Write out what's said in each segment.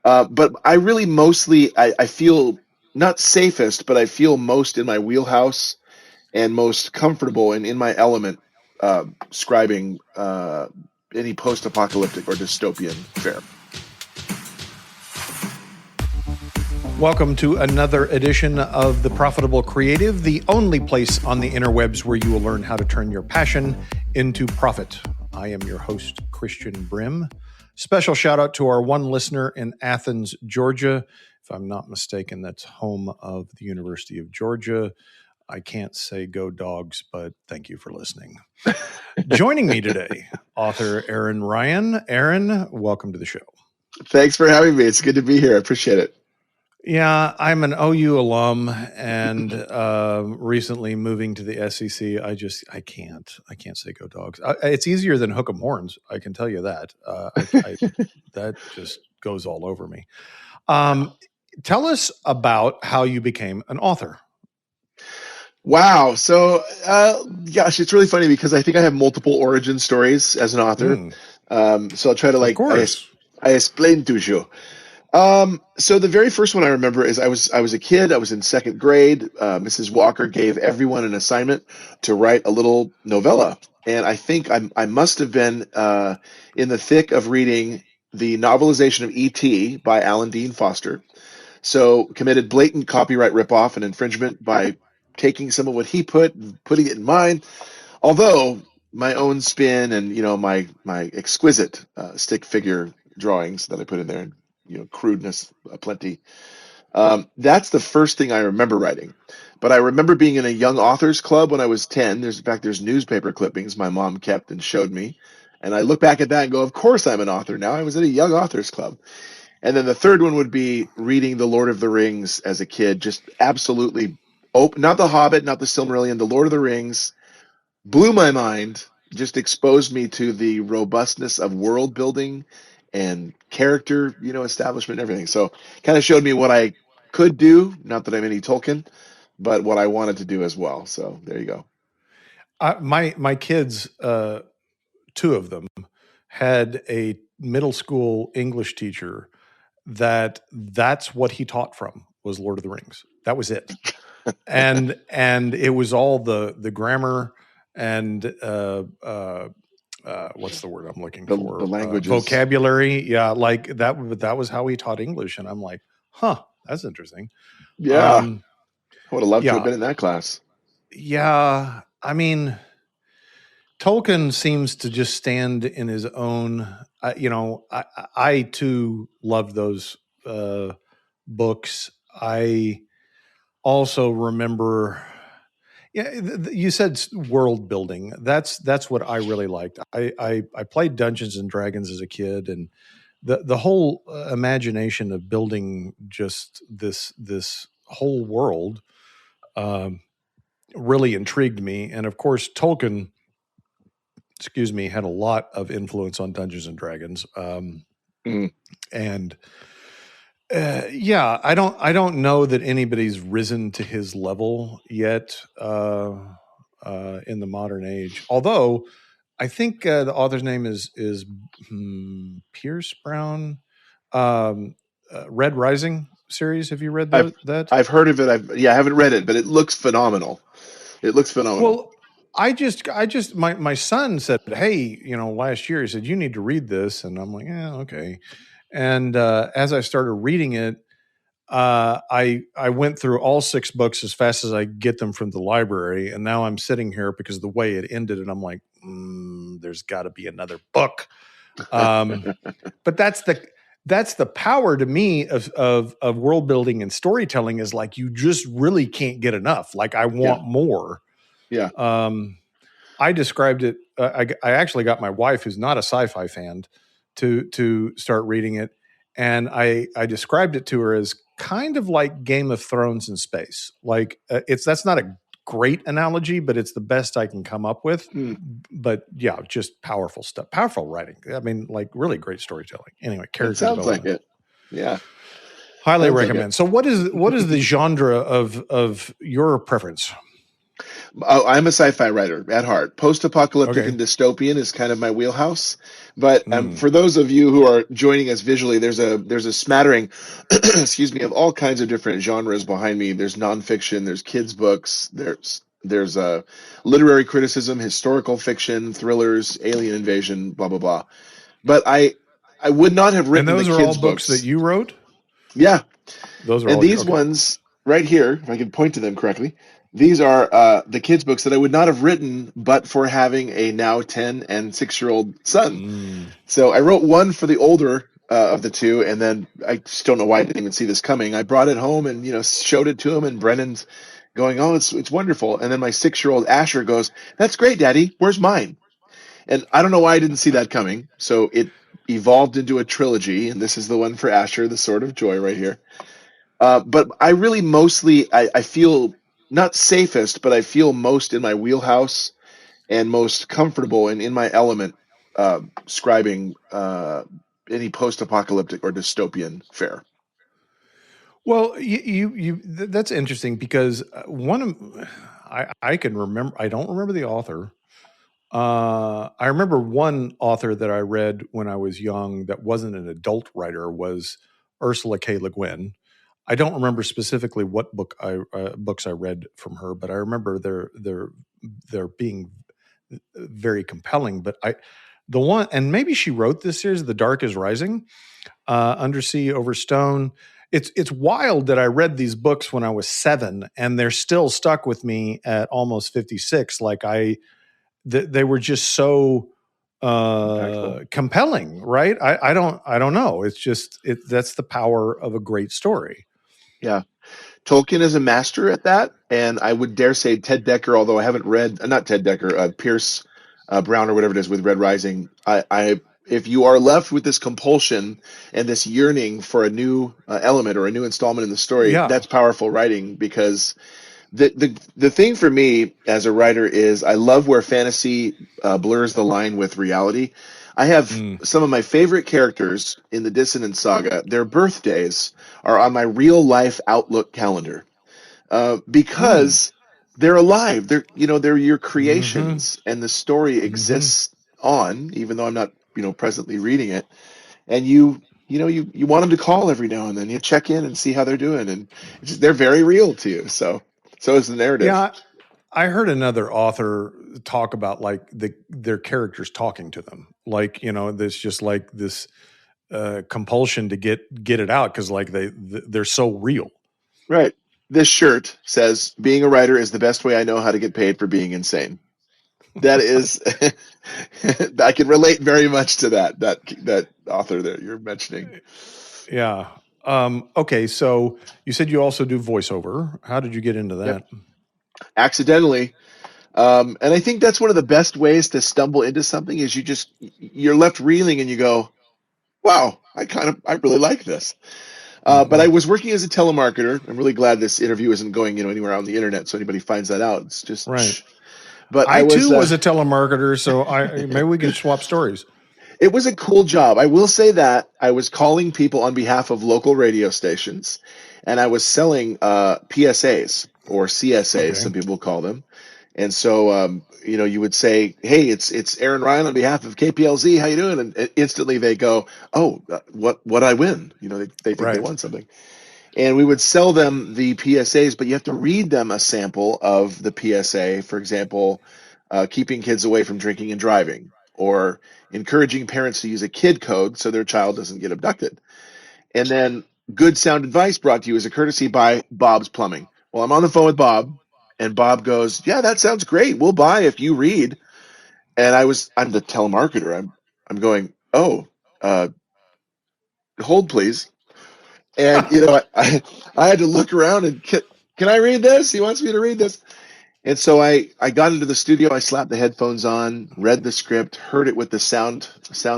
But I really mostly, I feel not safest, but I feel most in my wheelhouse and most comfortable and in my element scribing any post-apocalyptic or dystopian fare. Welcome to another edition of The Profitable Creative, the only place on the interwebs where you will learn how to turn your passion into profit. I am your host, Christian Brim. Special shout out to our one listener in Athens, Georgia. If I'm not mistaken, that's home of the University of Georgia. I can't say go dogs, but thank you for listening. Joining me today, author Aaron Ryan. Aaron, welcome to the show. Thanks for having me. It's good to be here. I appreciate it. Yeah, I'm an OU alum, and recently moving to the SEC. I can't say go dogs. It's easier than hook 'em horns. I can tell you that. That just goes all over me. Tell us about how you became an author. Wow. So, gosh, it's really funny because I think I have multiple origin stories as an author. So I'll try to I explain to you. So the very first one I remember is I was a kid. I was in second grade. Mrs. Walker gave everyone an assignment to write a little novella, and I think I must have been in the thick of reading the novelization of E.T. by Alan Dean Foster. So committed blatant copyright ripoff and infringement by taking some of what he put and putting it in mine. Although my own spin and my exquisite stick figure drawings that I put in there. Crudeness aplenty. That's the first thing I remember writing. But I remember being in a young authors club when I was 10. There's newspaper clippings my mom kept and showed me. And I look back at that and go, of course I'm an author now. I was in a young authors club. And then the third one would be reading The Lord of the Rings as a kid. Just absolutely open. Not The Hobbit, not The Silmarillion, The Lord of the Rings. Blew my mind. Just exposed me to the robustness of world building and character, establishment and everything. So kind of showed me what I could do. Not that I'm any Tolkien, but what I wanted to do as well. So there you go. My kids, two of them, had a middle school English teacher that's what he taught from was Lord of the Rings. That was it. and it was all the grammar and what's the word I'm looking for? The languages. Vocabulary. Yeah, like that was how he taught English. And I'm like, that's interesting. Yeah. I would have loved to have been in that class. Yeah. I mean, Tolkien seems to just stand in his own. I too love those books. I also remember. Yeah, you said world building. That's what I really liked. I played Dungeons and Dragons as a kid, and the whole imagination of building just this whole world really intrigued me. And of course, Tolkien, had a lot of influence on Dungeons and Dragons. And I don't know that anybody's risen to his level yet in the modern age. Although I think the author's name is Pierce Brown. Red Rising series. Have you read that? I've heard of it. I haven't read it, but it looks phenomenal. Well, my son said, hey, last year he said, you need to read this. And I'm like, yeah, okay. And as I started reading it, I went through all 6 books as fast as I get them from the library. And now I'm sitting here because of the way it ended. And I'm like, there's got to be another book. But that's the power to me of world building and storytelling is like, you just really can't get enough. Like I want more. Yeah. I described it. I actually got my wife, who's not a sci-fi fan, to start reading it. And I described it to her as kind of like Game of Thrones in space. Like that's not a great analogy, but it's the best I can come up with. But yeah, just powerful stuff, powerful writing. I mean, like really great storytelling. Anyway, character sounds development. Like it. Yeah. Highly recommend. So what is the genre of your preference? I'm a sci-fi writer at heart. Post-apocalyptic and dystopian is kind of my wheelhouse. But for those of you who are joining us visually, there's a smattering, excuse me, of all kinds of different genres behind me. There's nonfiction, there's kids books, there's literary criticism, historical fiction, thrillers, alien invasion, blah blah blah. But I would not have written the kids books. And those are all books that you wrote? Yeah. Those are and all these ones right here, if I can point to them correctly, these are the kids' books that I would not have written but for having a now 10 and 6-year-old son. So I wrote one for the older of the two, and then I just don't know why I didn't even see this coming. I brought it home and showed it to him, and Brennan's going, "Oh, it's wonderful." And then my 6-year-old Asher goes, "That's great, Daddy. Where's mine?" And I don't know why I didn't see that coming. So it evolved into a trilogy, and this is the one for Asher, The Sword of Joy, right here. But I really mostly, I feel not safest, but I feel most in my wheelhouse and most comfortable and in my element scribing any post-apocalyptic or dystopian fare. Well, that's interesting because I can remember, I don't remember the author. I remember one author that I read when I was young that wasn't an adult writer was Ursula K. Le Guin. I don't remember specifically what books I read from her, but I remember they're being very compelling. But the one, and maybe she wrote this series, The Dark is Rising, Undersea Over Stone. It's wild that I read these books when I was 7, and they're still stuck with me at almost 56. Like they were just so compelling, right? I don't know. It's just that's the power of a great story. Yeah. Tolkien is a master at that, and I would dare say Ted Dekker, although I haven't read, not Ted Dekker, Pierce Brown or whatever it is with Red Rising. If you are left with this compulsion and this yearning for a new element or a new installment in the story, that's powerful writing, because the thing for me as a writer is I love where fantasy blurs the line with reality. I have some of my favorite characters in the Dissonance Saga. Their birthdays are on my real life Outlook calendar because they're alive. They're your creations, and the story exists on, even though I'm not presently reading it. And you want them to call every now and then. You check in and see how they're doing, and they're very real to you. So is the narrative. Yeah, I heard another author talk about like their characters talking to them, like there's just like this compulsion to get it out because like they're so real. Right. This shirt says, "Being a writer is the best way I know how to get paid for being insane." That is, I can relate very much to that author that you're mentioning. Yeah. Okay. So you said you also do voiceover. How did you get into that? Yep. Accidentally. And I think that's one of the best ways to stumble into something is you're left reeling and you go, "Wow, I really like this." But I was working as a telemarketer. I'm really glad this interview isn't going anywhere on the internet, so anybody finds that out. It's just right. But I too was a telemarketer, so maybe we can swap stories. It was a cool job. I will say that I was calling people on behalf of local radio stations, and I was selling PSAs or CSAs, some people call them. And so, you would say, "Hey, it's Aaron Ryan on behalf of KPLZ. How you doing?" And instantly they go, "Oh, what I win?" They think they won something. And we would sell them the PSAs, but you have to read them a sample of the PSA. For example, keeping kids away from drinking and driving, or encouraging parents to use a kid code so their child doesn't get abducted. And then good sound advice brought to you as a courtesy by Bob's Plumbing. Well, I'm on the phone with Bob, and Bob goes, "Yeah, that sounds great. We'll buy if you read." And I'm the telemarketer. I'm going, "Oh, hold please." And I had to look around and can I read this? He wants me to read this. And so I got into the studio, I slapped the headphones on, read the script, heard it with the sound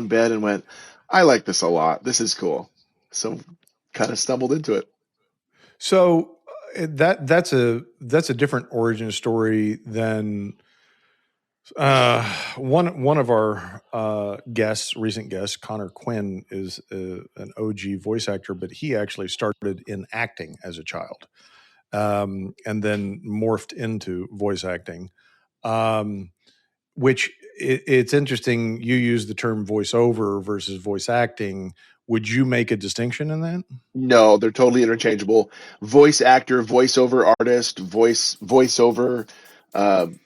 bed, and went, "I like this a lot. This is cool." So kind of stumbled into it. So that's a different origin story than one of our recent guests, Connor Quinn, is an OG voice actor, but he actually started in acting as a child. and then morphed into voice acting. Which it's interesting. You use the term voiceover versus voice acting. Would you make a distinction in that? No, they're totally interchangeable. Voice actor, voiceover artist, voiceover.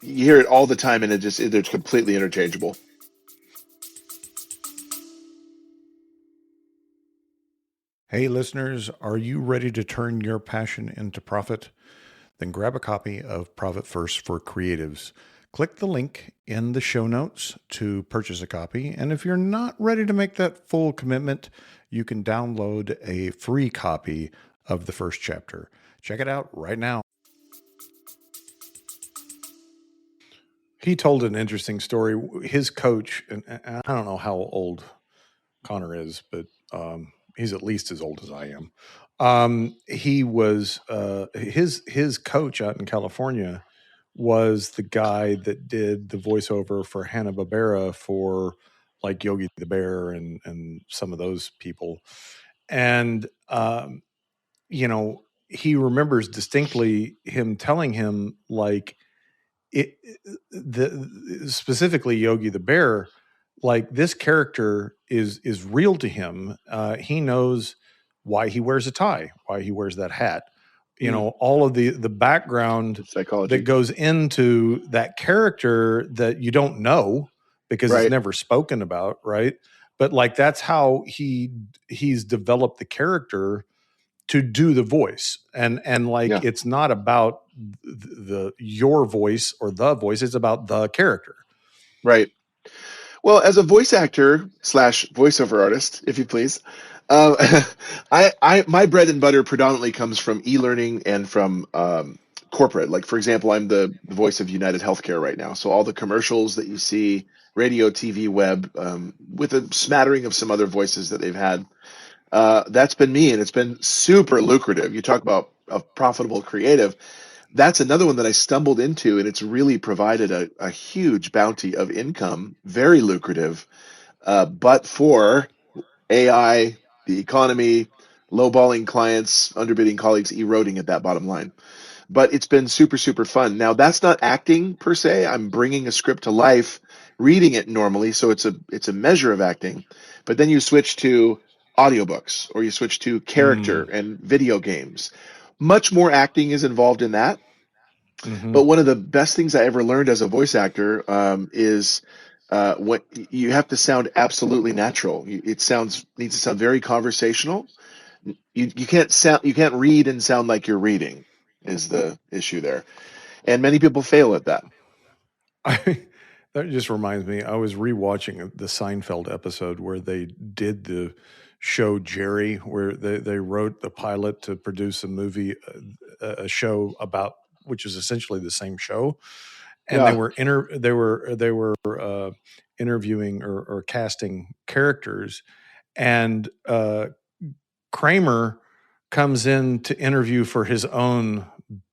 You hear it all the time, and they're completely interchangeable. Hey, listeners, are you ready to turn your passion into profit? Then grab a copy of Profit First for Creatives. Click the link in the show notes to purchase a copy. And if you're not ready to make that full commitment, you can download a free copy of the first chapter. Check it out right now. He told an interesting story. His coach, and I don't know how old Connor is, but he's at least as old as I am. He was his coach out in California was the guy that did the voiceover for Hanna-Barbera for like Yogi the Bear and some of those people. And he remembers distinctly him telling him like specifically Yogi the Bear, like this character is real to him. He knows why he wears a tie, why he wears that hat. All of the background psychology that goes into that character that you don't know because right. It's never spoken about, right? But like that's how he's developed the character to do the voice, and it's not about your voice or the voice, it's about the character. Right. Well, as a voice actor / voiceover artist, if you please, my bread and butter predominantly comes from e-learning and from corporate. Like, for example, I'm the voice of United Healthcare right now. So all the commercials that you see, radio, TV, web, with a smattering of some other voices that they've had, that's been me, and it's been super lucrative. You talk about a profitable creative. That's another one that I stumbled into, and it's really provided a huge bounty of income, very lucrative, but for AI, the economy, lowballing clients, underbidding colleagues, eroding at that bottom line. But it's been super, super fun. Now, that's not acting per se. I'm bringing a script to life, reading it normally, so it's a measure of acting. But then you switch to audiobooks, or you switch to character and video games. Much more acting is involved in that. Mm-hmm. But one of the best things I ever learned as a voice actor is what you have to sound absolutely natural. Needs to sound very conversational. You can't read and sound like you're reading is the issue there, and many people fail at that. That just reminds me, I was rewatching the Seinfeld episode where they did the show Jerry, where they wrote the pilot to produce a movie, a show about, which is essentially the same show. And they were interviewing or casting characters, and Kramer comes in to interview for his own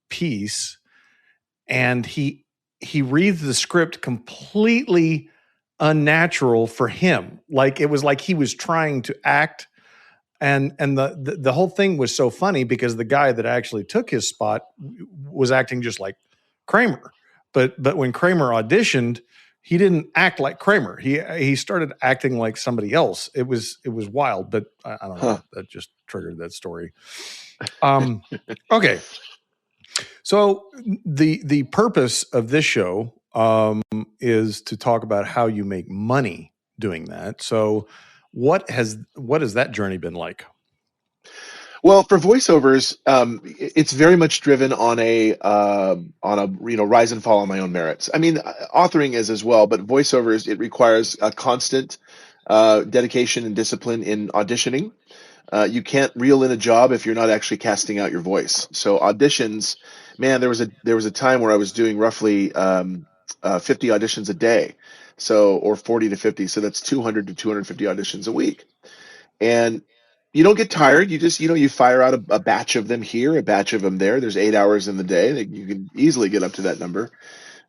piece, and he reads the script completely unnatural for him. Like it was like he was trying to act, and the whole thing was so funny because the guy that actually took his spot was acting just like Kramer. But when Kramer auditioned, he didn't act like Kramer. He started acting like somebody else. It was wild, but I don't know. That just triggered that story. Okay. So the purpose of this show is to talk about how you make money doing that. So what has that journey been like? Well, for voiceovers, it's very much driven on a rise and fall on my own merits. I mean, authoring is as well, but voiceovers, it requires a constant dedication and discipline in auditioning. You can't reel in a job if you're not actually casting out your voice. So auditions, man, there was a time where I was doing roughly 50 auditions a day, or 40 to 50. So that's 200 to 250 auditions a week, and you don't get tired. You just, you fire out a batch of them here, a batch of them there. There's 8 hours in the day. You can easily get up to that number.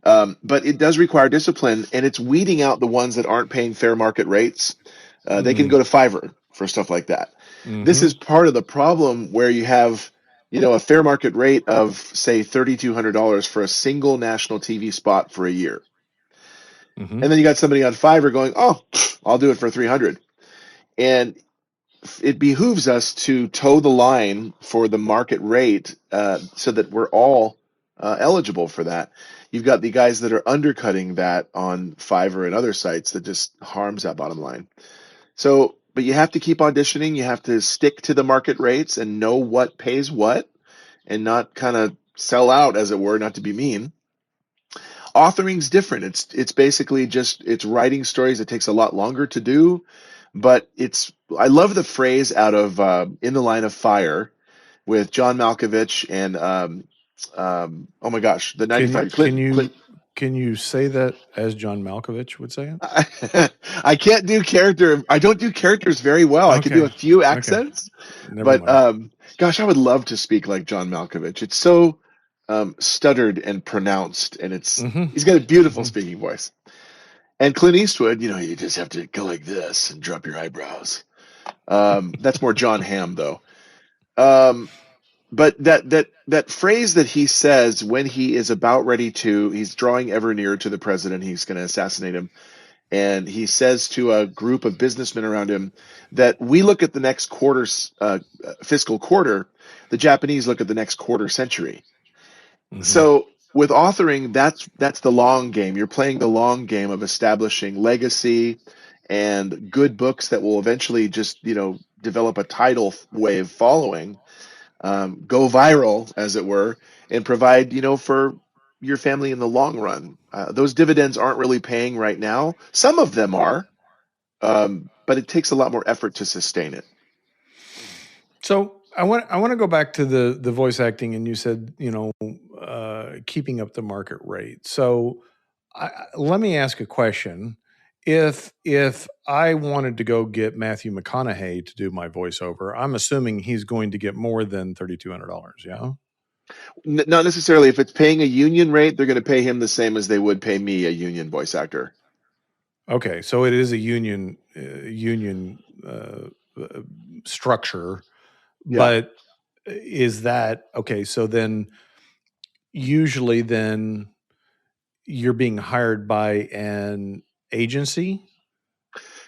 But it does require discipline, and it's weeding out the ones that aren't paying fair market rates. They can go to Fiverr for stuff like that. Mm-hmm. This is part of the problem where you have a fair market rate of say $3,200 for a single national TV spot for a year. Mm-hmm. And then you got somebody on Fiverr going, "Oh, I'll do it for 300." And it behooves us to toe the line for the market rate so that we're all eligible for that. You've got the guys that are undercutting that on Fiverr and other sites that just harms that bottom line. So, but you have to keep auditioning. You have to stick to the market rates and know what pays what and not kind of sell out, as it were, not to be mean. Authoring's different. It's basically just it's writing stories. It takes a lot longer to do, but I love the phrase out of In the Line of Fire with John Malkovich and oh my gosh, the 95 Clint. Can you say that as John Malkovich would say it? I can't do character. I don't do characters very well. I can do a few Okay. accents, Never but mind. gosh, I would love to speak like John Malkovich. It's so stuttered and pronounced, and he's got a beautiful speaking voice. And Clint Eastwood, you just have to go like this and drop your eyebrows. That's more John Hamm, though. But that phrase that he says when he is about ready to, he's drawing ever nearer to the president, he's going to assassinate him, and he says to a group of businessmen around him that we look at the next fiscal quarter, the Japanese look at the next quarter century. So with authoring, that's the long game. You're playing the long game of establishing legacy and good books that will eventually just develop a tidal wave following, go viral, as it were, and provide for your family in the long run. Those dividends aren't really paying right now. Some of them are, but it takes a lot more effort to sustain it. So I want to go back to the voice acting, and you said keeping up the market rate. So let me ask a question. If I wanted to go get Matthew McConaughey to do my voiceover, I'm assuming he's going to get more than $3,200. Yeah. Not necessarily. If it's paying a union rate, they're going to pay him the same as they would pay me, a union voice actor. Okay, so it is a union structure, Yeah. but is that okay? So then, usually, then you're being hired by an agency.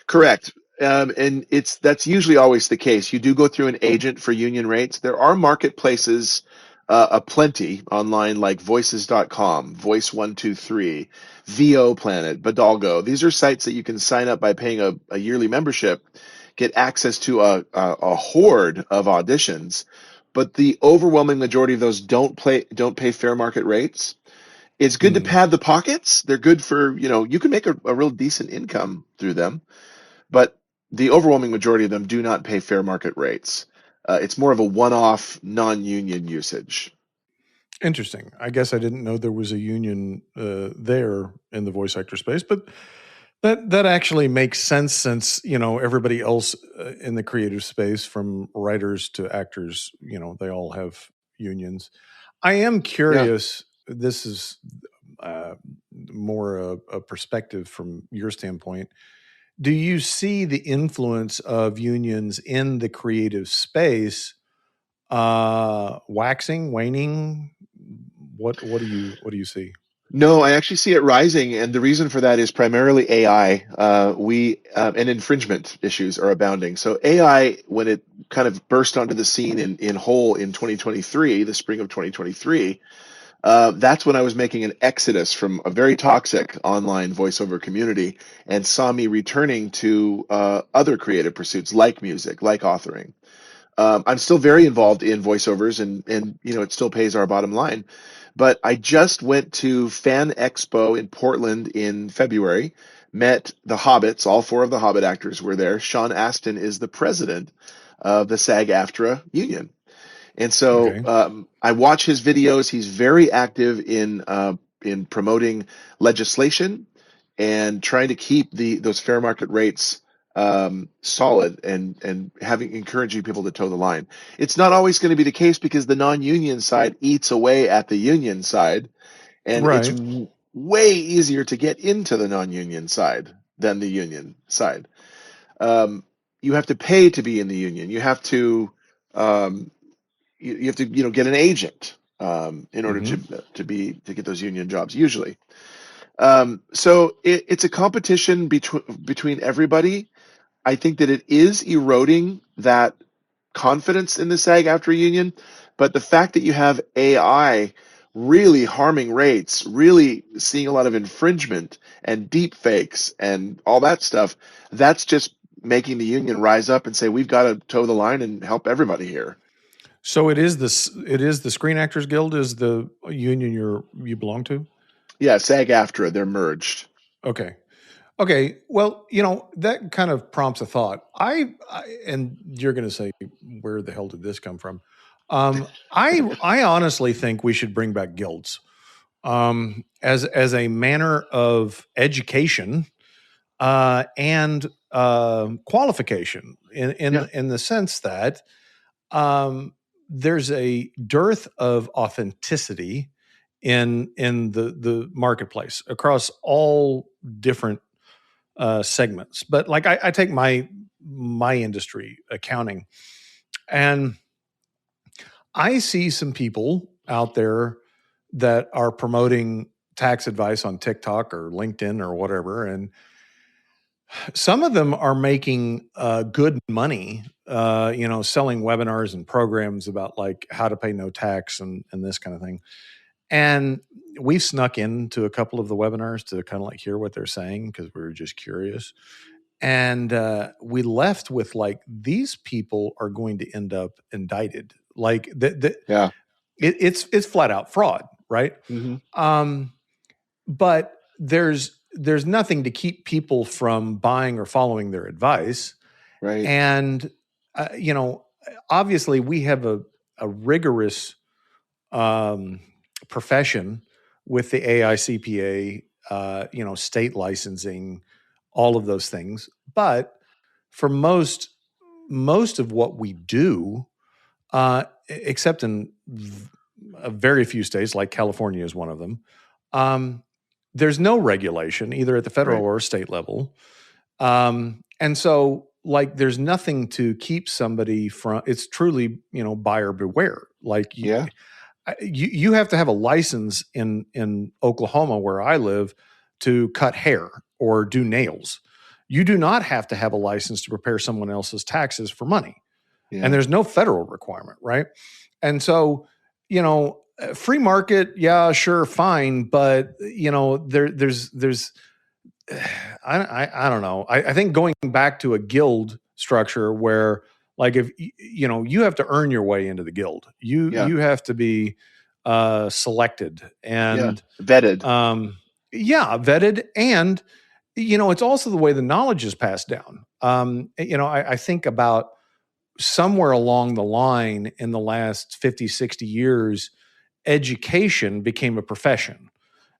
Correct. And that's usually always the case. You do go through an agent for union rates. There are marketplaces aplenty online, like voices.com, Voice123, VO Planet, Badalgo. These are sites that you can sign up by paying a yearly membership, get access to a horde of auditions. But the overwhelming majority of those don't pay fair market rates. It's good to pad the pockets. They're good for, you can make a real decent income through them, but the overwhelming majority of them do not pay fair market rates. It's more of a one-off, non-union usage. Interesting. I guess I didn't know there was a union there in the voice actor space, but that actually makes sense, since everybody else in the creative space, from writers to actors, they all have unions. I am curious. Yeah. This is more a perspective from your standpoint. Do you see the influence of unions in the creative space waxing, waning? What do you see? No, I actually see it rising, and the reason for that is primarily AI. And infringement issues are abounding. So AI, when it kind of burst onto the scene in whole in 2023, the spring of 2023, that's when I was making an exodus from a very toxic online voiceover community and saw me returning to other creative pursuits like music, like authoring. I'm still very involved in voiceovers, and it still pays our bottom line. But I just went to Fan Expo in Portland in February, met the Hobbits. All four of the Hobbit actors were there. Sean Astin is the president of the SAG-AFTRA union. And so I watch his videos. He's very active in promoting legislation and trying to keep those fair market rates solid and encouraging people to toe the line. It's not always going to be the case because the non-union side eats away at the union side, and it's way easier to get into the non-union side than the union side. You have to pay to be in the union. You have to you have to get an agent in order to get those union jobs usually. So it's a competition between everybody. I think that it is eroding that confidence in the SAG-AFTRA union, but the fact that you have AI really harming rates, really seeing a lot of infringement and deep fakes and all that stuff, that's just making the union rise up and say, we've got to toe the line and help everybody here. So it is the Screen Actors Guild is the union you belong to? Yeah, SAG-AFTRA, they're merged. Okay. Well, that kind of prompts a thought. And you're going to say, where the hell did this come from? I honestly think we should bring back guilds as a manner of education and qualification in the sense that there's a dearth of authenticity in the marketplace across all different segments. But like I take my industry, accounting, and I see some people out there that are promoting tax advice on TikTok or LinkedIn or whatever, and some of them are making good money, selling webinars and programs about like how to pay no tax and this kind of thing. And we've snuck into a couple of the webinars to kind of like hear what they're saying because we were just curious. And we left with like, these people are going to end up indicted. Like it's flat out fraud, right? Mm-hmm. But there's nothing to keep people from buying or following their advice. Right. And, obviously we have a rigorous profession with the AICPA, state licensing, all of those things. But for most of what we do, except in a very few states, like California is one of them, there's no regulation either at the federal or state level. And so like, there's nothing to keep somebody from, it's truly, buyer beware. Like, you have to have a license in Oklahoma where I live to cut hair or do nails. You do not have to have a license to prepare someone else's taxes for money. Yeah. And there's no federal requirement, right? And so, free market, yeah, sure, fine, but there's I don't know. I think going back to a guild structure where, like, if you have to earn your way into the guild, you have to be selected and vetted. Vetted, and it's also the way the knowledge is passed down. I think about somewhere along the line in the last 50, 60 years, education became a profession,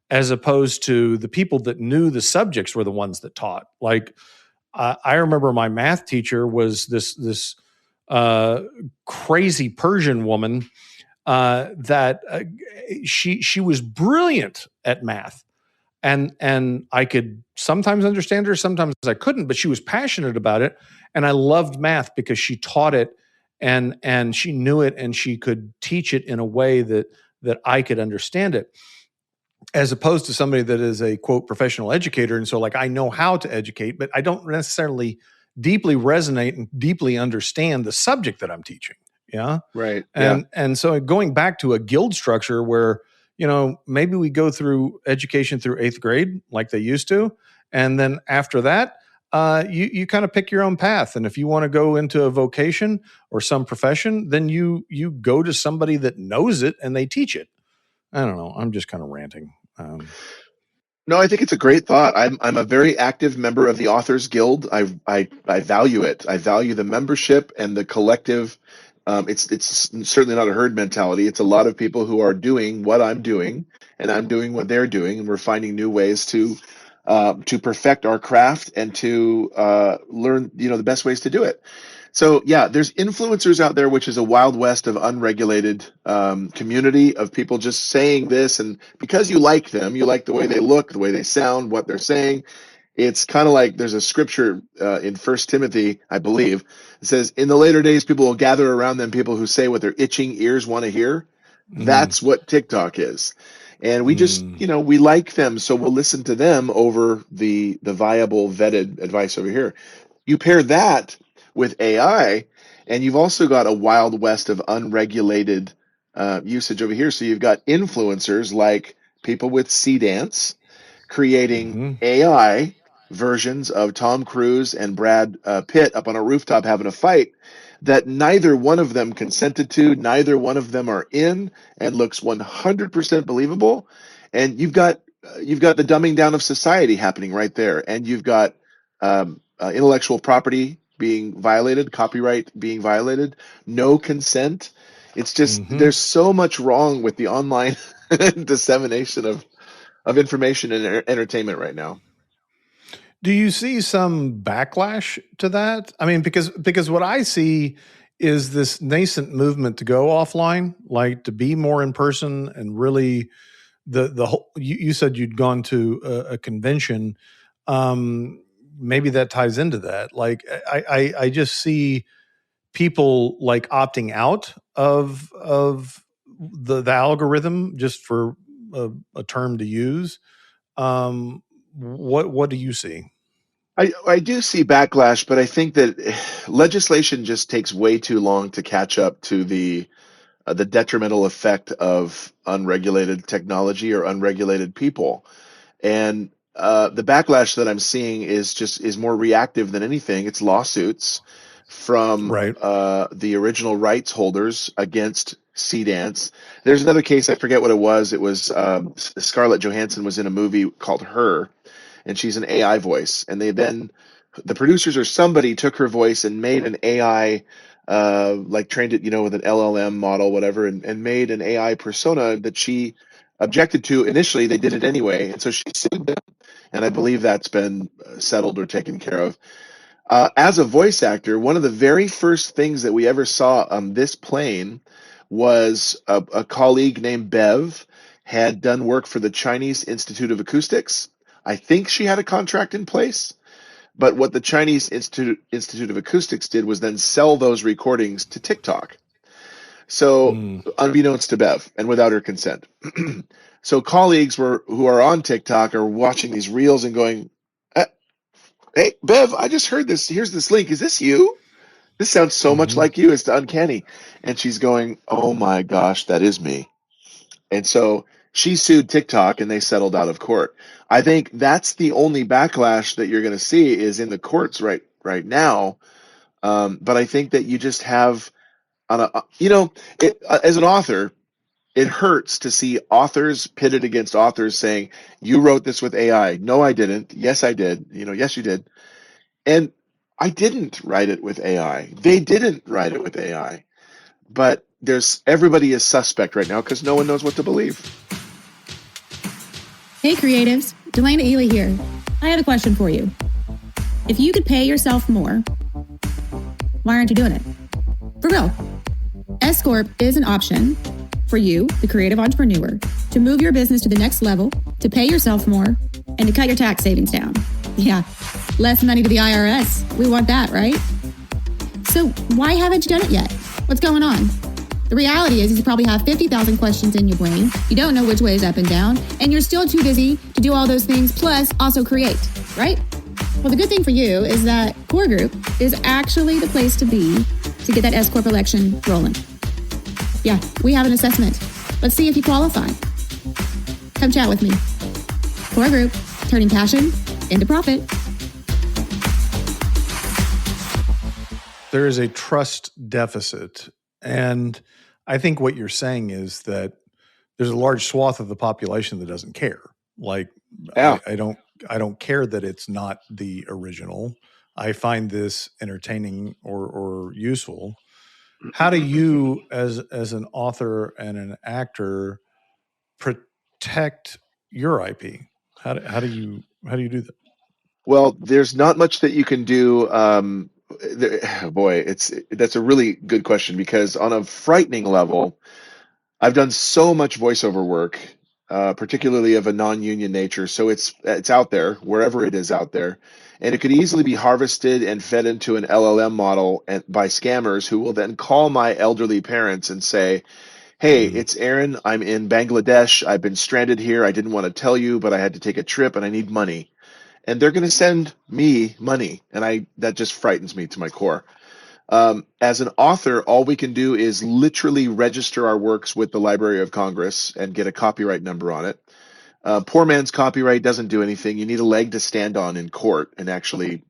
as opposed to the people that knew the subjects were the ones that taught. Like, I remember my math teacher was this crazy Persian woman that she was brilliant at math. And I could sometimes understand her, sometimes I couldn't, but she was passionate about it. And I loved math because she taught it and she knew it and she could teach it in a way that I could understand it, as opposed to somebody that is a quote professional educator. And so like, I know how to educate, but I don't necessarily deeply resonate and deeply understand the subject that I'm teaching. Yeah. Right. And so going back to a guild structure where, maybe we go through education through 8th grade like they used to. And then after that, you kind of pick your own path. And if you want to go into a vocation or some profession, then you go to somebody that knows it and they teach it. I don't know. I'm just kind of ranting. No, I think it's a great thought. I'm a very active member of the Authors Guild. I value it. I value the membership and the collective. It's certainly not a herd mentality. It's a lot of people who are doing what I'm doing, and I'm doing what they're doing, and we're finding new ways to perfect our craft and to learn, the best ways to do it. So yeah, there's influencers out there, which is a wild west of unregulated community of people just saying this, and because you like them, you like the way they look, the way they sound, what they're saying. It's kind of like there's a scripture in First Timothy, I believe, it says, "In the later days, people will gather around them people who say what their itching ears want to hear." That's what TikTok is, and we just, we like them, so we'll listen to them over the viable, vetted advice over here. You pair that with AI, and you've also got a wild west of unregulated usage over here. So you've got influencers like people with Dance creating AI versions of Tom Cruise and Brad Pitt up on a rooftop having a fight that neither one of them consented to, neither one of them are in, and looks 100% believable. And you've got the dumbing down of society happening right there, and you've got intellectual property being violated, copyright being violated, no consent. It's just there's so much wrong with the online dissemination of information and entertainment right now. Do you see some backlash to that? I mean, because what I see is this nascent movement to go offline, like to be more in person, and really the whole. You said you'd gone to a convention. Maybe that ties into that. Like I just see people like opting out of the algorithm, just for a term to use. What do you see? I do see backlash, but I think that legislation just takes way too long to catch up to the detrimental effect of unregulated technology or unregulated people. And the backlash that I'm seeing is more reactive than anything. It's lawsuits from the original rights holders against Dance. There's another case, I forget what it was. It was Scarlett Johansson was in a movie called Her, and she's an AI voice. And the producers or somebody took her voice and made an AI, like trained it, with an LLM model, whatever, and made an AI persona that she objected to. Initially, they did it anyway, and so she sued them, and I believe that's been settled or taken care of. As a voice actor, one of the very first things that we ever saw on this plane was a colleague named Bev had done work for the Chinese Institute of Acoustics. I think she had a contract in place, but what the Chinese Institute of Acoustics did was then sell those recordings to TikTok. So, unbeknownst to Bev and without her consent. So colleagues who are on TikTok are watching these reels and going, "Hey, Bev, I just heard this. Here's this link. Is this you? This sounds so much like you. It's uncanny." And she's going, "Oh my gosh, that is me." And so she sued TikTok, and they settled out of court. I think that's the only backlash that you're going to see is in the courts right now. But I think that you just have as an author, it hurts to see authors pitted against authors saying, "You wrote this with AI." "No, I didn't." "Yes, I did." "Yes, you did." And I didn't write it with AI. They didn't write it with AI. But everybody is suspect right now because no one knows what to believe. Hey creatives, Delana Ely here. I have a question for you. If you could pay yourself more, why aren't you doing it? For real. S Corp is an option for you, the creative entrepreneur, to move your business to the next level, to pay yourself more, and to cut your tax savings down. Yeah, less money to the IRS. We want that, right? So why haven't you done it yet? What's going on? The reality is you probably have 50,000 questions in your brain. You don't know which way is up and down, and you're still too busy to do all those things, plus also create, right? Well, the good thing for you is that Core Group is actually the place to be to get that S Corp election rolling. Yeah, we have an assessment. Let's see if you qualify. Come chat with me. Core Group, turning passion into profit. There is a trust deficit. And I think what you're saying is that there's a large swath of the population that doesn't care. Like, yeah. I don't care that it's not the original. I find this entertaining or useful. How do you, as an author and an actor, protect your IP? How do you do that? Well, there's not much that you can do. Boy, that's a really good question, because on a frightening level, I've done so much voiceover work particularly of a non-union nature. So it's out there wherever it is out there, and it could easily be harvested and fed into an LLM model by scammers who will then call my elderly parents and say, "Hey, it's Aaron. I'm in Bangladesh. I've been stranded here. I didn't want to tell you, but I had to take a trip and I need money." And they're going to send me money, and that just frightens me to my core. As an author, all we can do is literally register our works with the Library of Congress and get a copyright number on it. Poor man's copyright doesn't do anything. You need a leg to stand on in court and actually,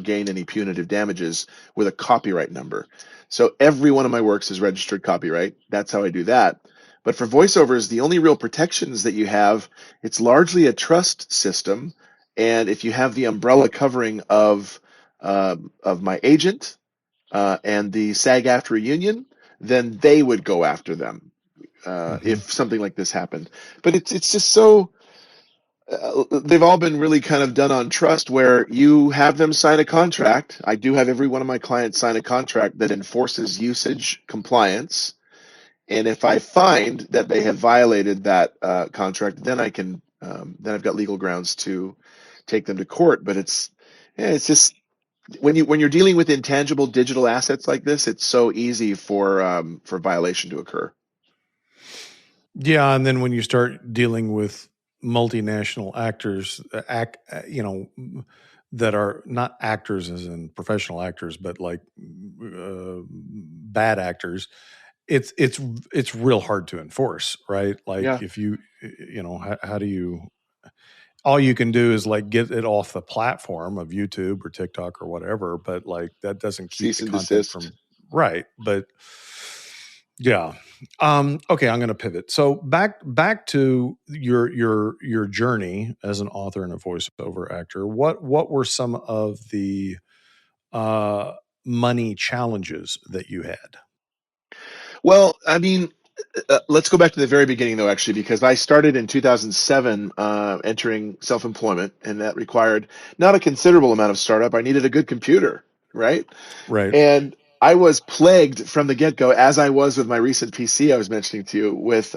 gain any punitive damages with a copyright number. So every one of my works is registered copyright. That's how I do that. But for voiceovers, the only real protections that you have, it's largely a trust system. And if you have the umbrella covering of my agent, and the SAG-AFTRA union, then they would go after them if something like this happened. But it's just so they've all been really kind of done on trust, where you have them sign a contract. I do have every one of my clients sign a contract that enforces usage compliance, and if I find that they have violated that contract, then then I've got legal grounds to take them to court. But it's just when you're dealing with intangible digital assets like this, it's so easy for violation to occur. Yeah, and then when you start dealing with multinational actors, that are not actors as in professional actors, but like bad actors, it's real hard to enforce, right? Like if you how do you? All you can do is like get it off the platform of YouTube or TikTok or whatever, but like that doesn't keep the content from right. But yeah. Okay, I'm going to pivot. So back to your journey as an author and a voiceover actor. What were some of the money challenges that you had? Well, I mean, let's go back to the very beginning, though, actually, because I started in 2007 entering self-employment, and that required not a considerable amount of startup. I needed a good computer, right? Right. And I was plagued from the get-go, as I was with my recent PC I was mentioning to you, with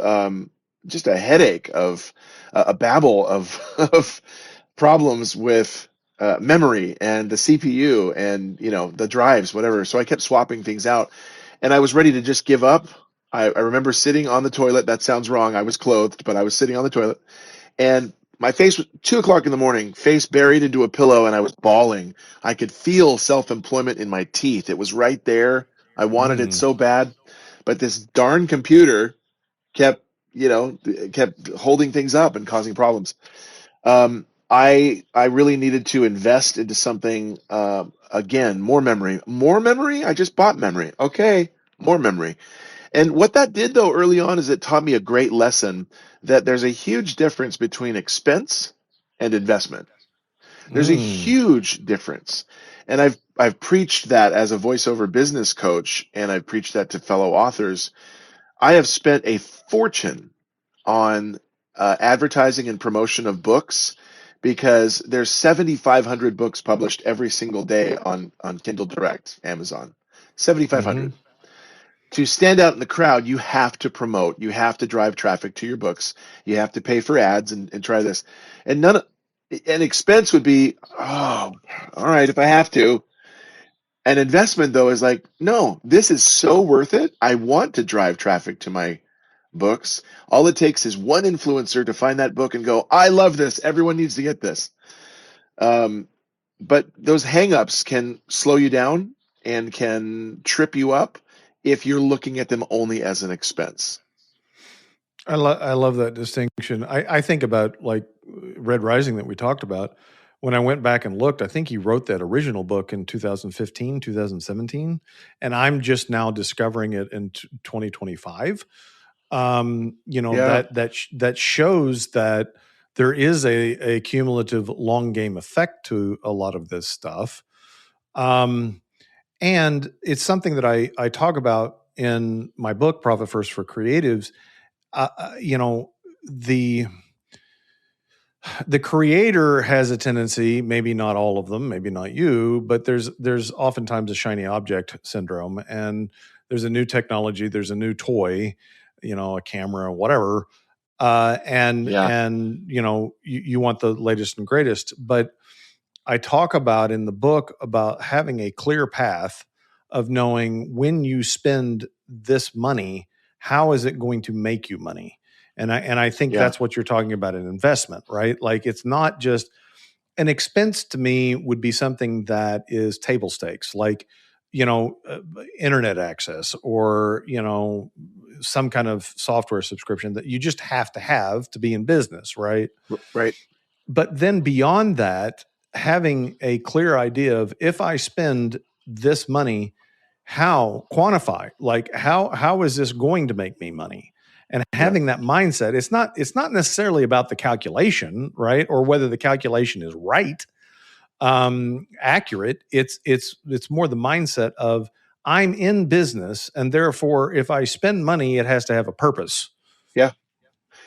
just a headache of a babble of problems with memory and the CPU and the drives, whatever. So I kept swapping things out, and I was ready to just give up. I remember sitting on the toilet. That sounds wrong. I was clothed, but I was sitting on the toilet, and my face was 2:00 in the morning, face buried into a pillow, and I was bawling. I could feel self-employment in my teeth. It was right there. I wanted it so bad, but this darn computer kept holding things up and causing problems. I really needed to invest into something, again, more memory. More memory? I just bought memory. Okay, more memory. And what that did, though, early on is it taught me a great lesson that there's a huge difference between expense and investment. There's a huge difference. And I've preached that as a voiceover business coach, and I've preached that to fellow authors. I have spent a fortune on advertising and promotion of books, because there's 7,500 books published every single day on Kindle Direct, Amazon. 7,500. To stand out in the crowd, you have to promote. You have to drive traffic to your books. You have to pay for ads and try this. And an expense would be, oh, all right, if I have to. An investment, though, is like, no, this is so worth it. I want to drive traffic to my books. All it takes is one influencer to find that book and go, I love this. Everyone needs to get this. But those hangups can slow you down and can trip you up if you're looking at them only as an expense. I love that distinction. I think about like Red Rising that we talked about. When I went back and looked, I think he wrote that original book in 2015, 2017, and I'm just now discovering it in 2025. That shows that there is a cumulative long game effect to a lot of this stuff. And it's something that I talk about in my book, Profit First for Creatives. The creator has a tendency, maybe not all of them, maybe not you, but there's oftentimes a shiny object syndrome, and there's a new technology, there's a new toy, a camera, whatever. and you want the latest and greatest. But I talk about in the book about having a clear path of knowing when you spend this money, how is it going to make you money? And I think that's what you're talking about in investment, right? Like, it's not just an expense. To me would be something that is table stakes, like, internet access, or, some kind of software subscription that you just have to be in business. Right. Right. But then beyond that, having a clear idea of, if I spend this money, how is this going to make me money? And having that mindset, it's not necessarily about the calculation, right? Or whether the calculation is right, accurate. It's more the mindset of, I'm in business, and therefore, if I spend money, it has to have a purpose. Yeah,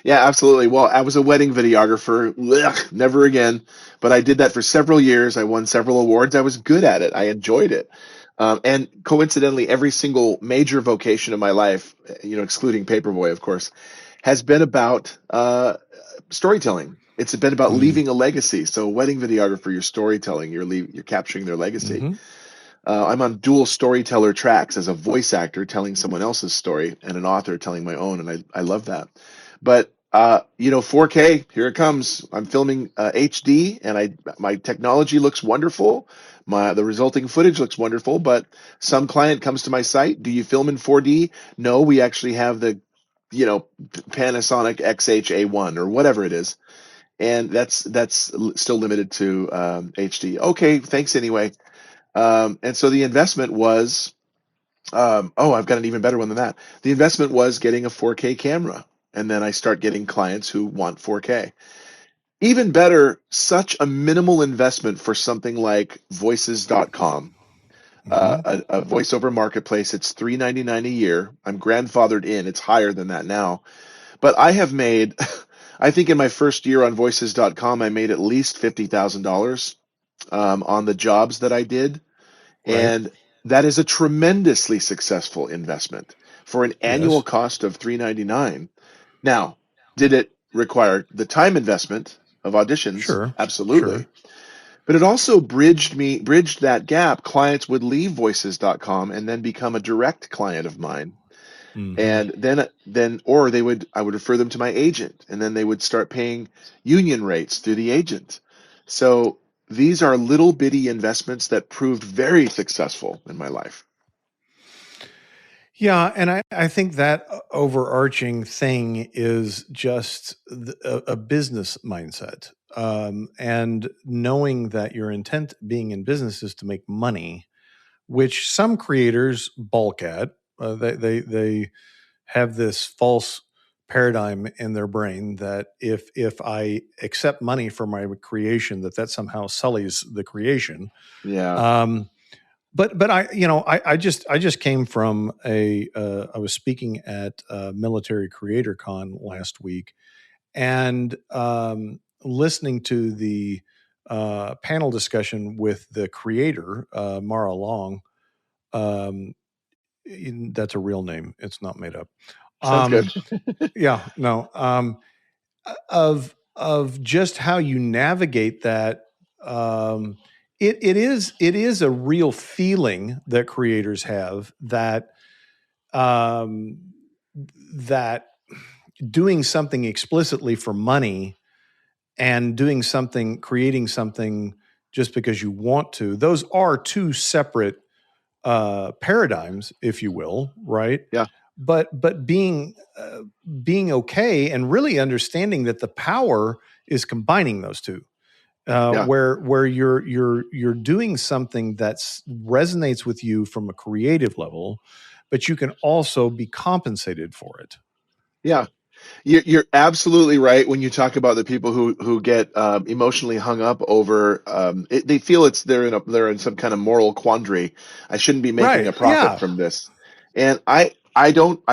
absolutely. Well, I was a wedding videographer. Ugh, never again. But I did that for several years. I won several awards. I was good at it. I enjoyed it. And coincidentally, every single major vocation in my life, excluding Paperboy, of course, has been about storytelling. It's been about leaving a legacy. So, wedding videographer, you're storytelling. You're capturing their legacy. Mm-hmm. I'm on dual storyteller tracks as a voice actor telling someone else's story and an author telling my own, and I love that. But 4K, here it comes. I'm filming HD, and my technology looks wonderful. The resulting footage looks wonderful, but some client comes to my site. Do you film in 4D? No, we actually have the, Panasonic XH-A1 or whatever it is, and that's still limited to HD. Okay, thanks anyway. And so the investment was, I've got an even better one than that. The investment was getting a 4K camera. And then I start getting clients who want 4K. Even better, such a minimal investment for something like voices.com, a voiceover marketplace. It's $3.99 a year. I'm grandfathered in. It's higher than that now. But I have made, I think in my first year on voices.com, I made at least $50,000 on the jobs that I did. Right. And that is a tremendously successful investment for an annual cost of $3.99. Now, did it require the time investment of auditions? Sure. Absolutely. Sure. But it also bridged that gap. Clients would leave voices.com and then become a direct client of mine. Mm-hmm. And I would refer them to my agent, and then they would start paying union rates through the agent. So these are little bitty investments that proved very successful in my life. Yeah, and I think that overarching thing is just a business mindset, and knowing that your intent being in business is to make money, which some creators balk at. They have this false paradigm in their brain that if I accept money for my creation, that somehow sullies the creation. Yeah. But I just came from I was speaking at Military Creator Con last week, and listening to the panel discussion with the creator, Mara Long. That's a real name. It's not made up. Sounds good. Yeah, no. Of just how you navigate that. It is a real feeling that creators have that that doing something explicitly for money and creating something just because you want to, those are two separate paradigms, if you will, right? Yeah. But being okay and really understanding that the power is combining those two. Where you're doing something that resonates with you from a creative level, but you can also be compensated for it. Yeah, you're absolutely right when you talk about the people who get emotionally hung up over. They feel they're in some kind of moral quandary. I shouldn't be making a profit from this, and I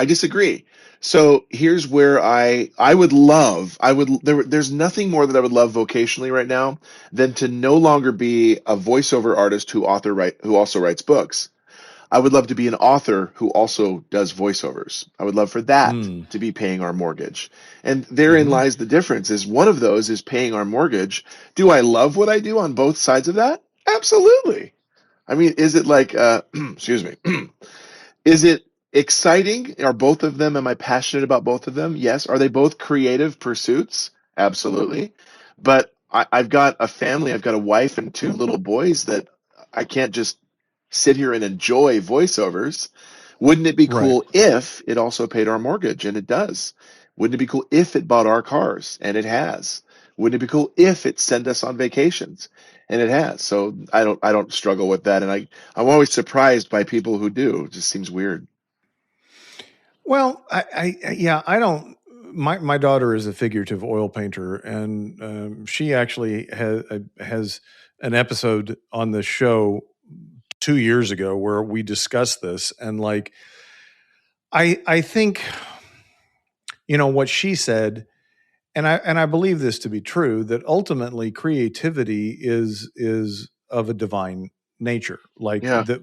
disagree. So here's where there's nothing more that I would love vocationally right now than to no longer be a voiceover artist who also writes books. I would love to be an author who also does voiceovers. I would love for that to be paying our mortgage. And therein lies the difference, is one of those is paying our mortgage. Do I love what I do on both sides of that? Absolutely. I mean, is it like, excuse me, is it exciting? Are both of them, am I passionate about both of them? Yes. Are they both creative pursuits? Absolutely. But I've got a family, I've got a wife and two little boys that I can't just sit here and enjoy voiceovers. Wouldn't it be cool if it also paid our mortgage? And it does. Wouldn't it be cool if it bought our cars? And it has. Wouldn't it be cool if it sent us on vacations? And it has. So I don't struggle with that. And I'm always surprised by people who do. It just seems weird. Well, I don't. My daughter is a figurative oil painter, and she actually has an episode on the show 2 years ago where we discussed this, and like, I think, what she said, and I believe this to be true, that ultimately creativity is of a divine nature. Like that,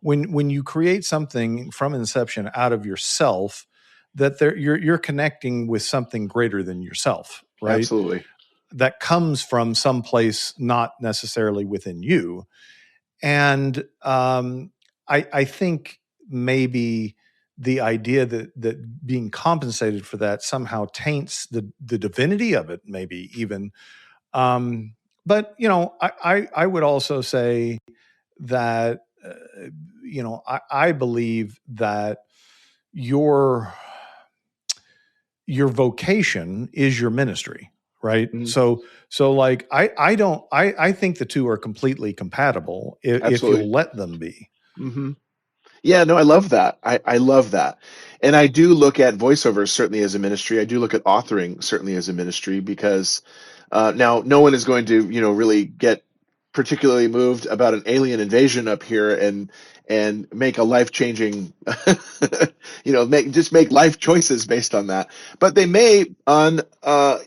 when you create something from inception out of yourself, that you're connecting with something greater than yourself, right? Absolutely. That comes from someplace not necessarily within you. And I think maybe the idea that being compensated for that somehow taints the divinity of it, maybe even. But I would also say that I believe that your vocation is your ministry, right? So like I think the two are completely compatible if you'll let them be. Mm-hmm. Yeah, no, I love that. I love that. And I do look at voiceovers certainly as a ministry. I do look at authoring certainly as a ministry, because now no one is going to, really get particularly moved about an alien invasion up here and make a life-changing, make life choices based on that. But they may on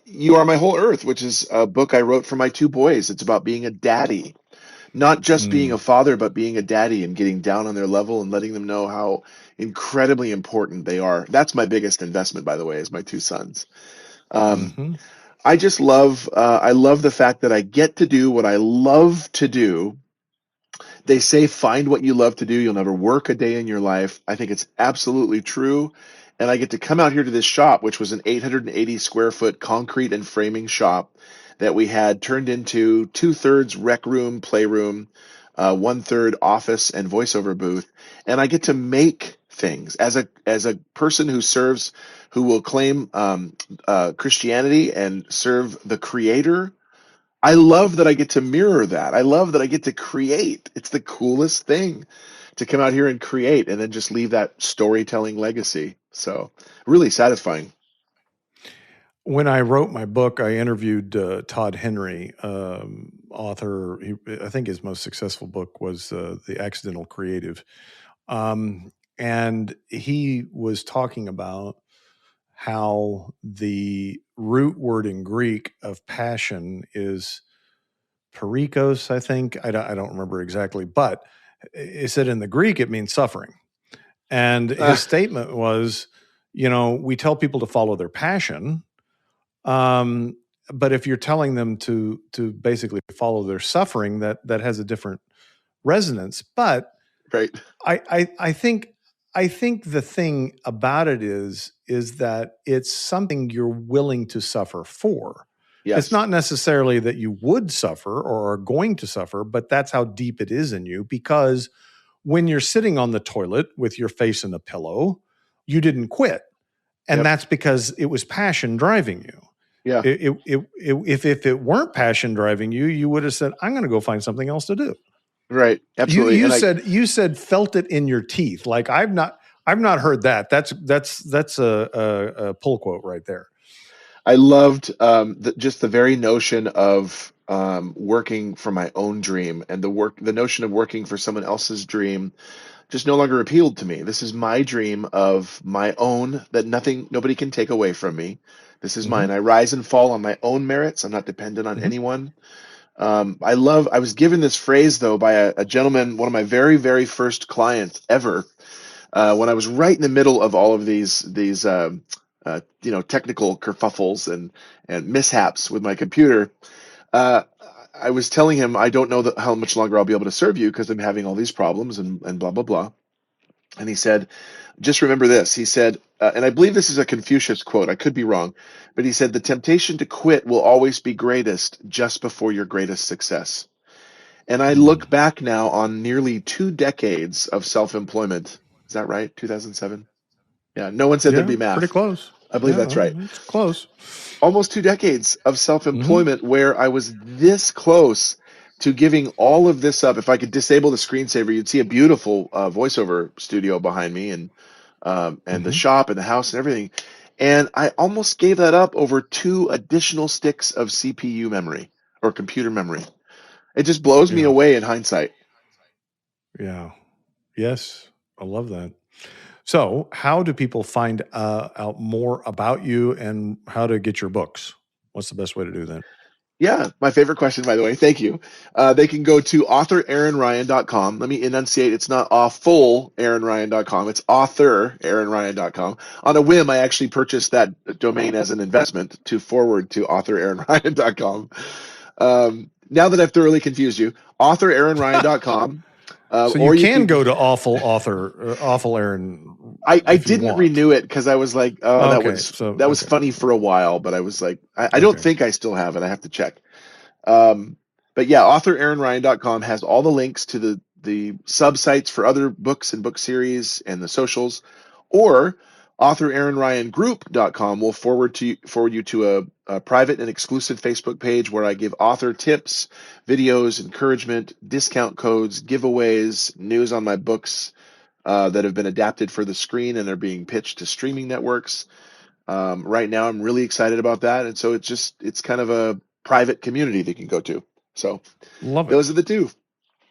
You Are My Whole Earth, which is a book I wrote for my two boys. It's about being a daddy. Not just being a father, but being a daddy and getting down on their level and letting them know how incredibly important they are. That's my biggest investment, by the way, is my two sons. I just love, I love the fact that I get to do what I love to do. They say, find what you love to do. You'll never work a day in your life. I think it's absolutely true. And I get to come out here to this shop, which was an 880 square foot concrete and framing shop that we had turned into 2/3 rec room, playroom, 1/3 office and voiceover booth. And I get to make things as a person who will claim Christianity and serve the Creator. I love that I get to mirror that. I love that I get to create. It's the coolest thing to come out here and create and then just leave that storytelling legacy. So really satisfying. When I wrote my book, I interviewed Todd Henry, author. I think his most successful book was The Accidental Creative. And he was talking about how the root word in Greek of passion is perikos, I think. I don't remember exactly, but it said in the Greek it means suffering. And his statement was, we tell people to follow their passion, but if you're telling them to basically follow their suffering, that has a different resonance. But right. I think the thing about it is that it's something you're willing to suffer for. Yes. It's not necessarily that you would suffer or are going to suffer, but that's how deep it is in you, because when you're sitting on the toilet with your face in a pillow, you didn't quit. And that's because it was passion driving you. Yeah. If it weren't passion driving you, you would have said, I'm going to go find something else to do. Right. Absolutely. You said felt it in your teeth. Like I've not heard that. That's a pull quote right there. I loved just the very notion of working for my own dream, and the notion of working for someone else's dream just no longer appealed to me. This is my dream of my own that nobody can take away from me. This is mine. I rise and fall on my own merits. I'm not dependent on anyone. I was given this phrase though by a gentleman, one of my very, very first clients ever, when I was right in the middle of all of these technical kerfuffles and mishaps with my computer. I was telling him, I don't know how much longer I'll be able to serve you because I'm having all these problems and blah, blah, blah. And he said, just remember this. He said, and I believe this is a Confucius quote. I could be wrong, but he said, the temptation to quit will always be greatest just before your greatest success. And I look back now on nearly 2 decades of self-employment. Is that right? 2007? Yeah. No one said there'd be math. Pretty close. I believe that's right. It's close. Almost 2 decades of self-employment where I was this close to giving all of this up. If I could disable the screensaver, you'd see a beautiful voiceover studio behind me and the shop and the house and everything. And I almost gave that up over 2 additional sticks of CPU memory or computer memory. It just blows me away in hindsight. Yeah. Yes. I love that. So how do people find out more about you and how to get your books? What's the best way to do that? Yeah, my favorite question, by the way. Thank you. They can go to authoraaronryan.com. Let me enunciate. It's not awfulaaronryan.com. It's authoraaronryan.com. On a whim, I actually purchased that domain as an investment to forward to authoraaronryan.com. Now that I've thoroughly confused you, authoraaronryan.com. So you can go to Awful Aaron. I didn't renew it because I was like, that was funny for a while, but I was like, I don't think I still have it. I have to check. But yeah, authoraaronryan.com has all the links to the sub-sites for other books and book series and the socials, or authoraaronryangroup.com will forward you to a private and exclusive Facebook page where I give author tips, videos, encouragement, discount codes, giveaways, news on my books that have been adapted for the screen and are being pitched to streaming networks. Right now, I'm really excited about that. And so it's kind of a private community they can go to. So those are the 2.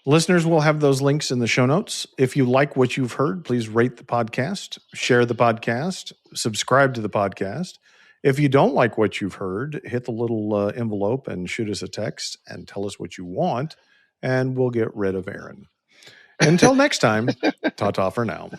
Listeners will have those links in the show notes. If you like what you've heard, please rate the podcast, share the podcast, subscribe to the podcast. If you don't like what you've heard, hit the little envelope and shoot us a text and tell us what you want, and we'll get rid of Aaron. Until next time, ta-ta for now.